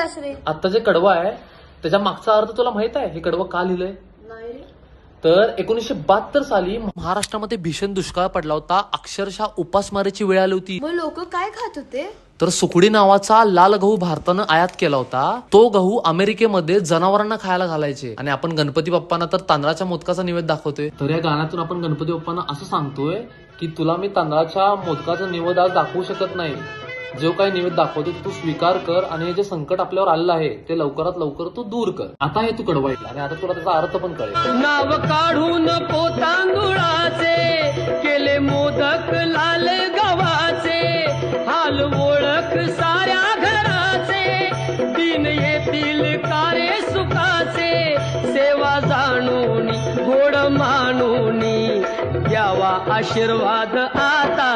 लिहिलास रे? आता जे कडवं आहे त्याच्या मागचा अर्थ तुला माहित आहे? हे कडवं का लिहिलंय? नाही रे. तर 1972 साली महाराष्ट्रामध्ये भीषण दुष्काळ पडला होता. अक्षरशः उपासमारीची वेळ आली होती. मग लोक काय खात होते? तर सुकडी नावाचा लाल गहू भारतानं आयात केला होता. तो गहू अमेरिकेमध्ये जनावरांना खायला घालायचे. आणि आपण गणपती बाप्पांना तर तांदळाच्या मोदकाचा निवेद दाखवतोय. तर या गाण्यातून आपण गणपती बाप्पांना असं सांगतोय की तुला मी तांदळाच्या मोदकाचा निवेद आज दाखवू शकत नाही. जो काही निवेद दाखवतोय तू स्वीकार कर आणि हे जे संकट आपल्यावर आलेलं आहे ते लवकरात लवकर तू दूर कर. आता हे तू कडवायला आणि आता तुला त्याचा अर्थ पण कळेल. नाव काढून पोतांदुळाचे केले मोदक लाल गव्हाचे, हाल ओळख साऱ्या घराचे, दिन येतील कारे सुखाचे, सेवा जाणून गोड मानून द्यावा आशीर्वाद आता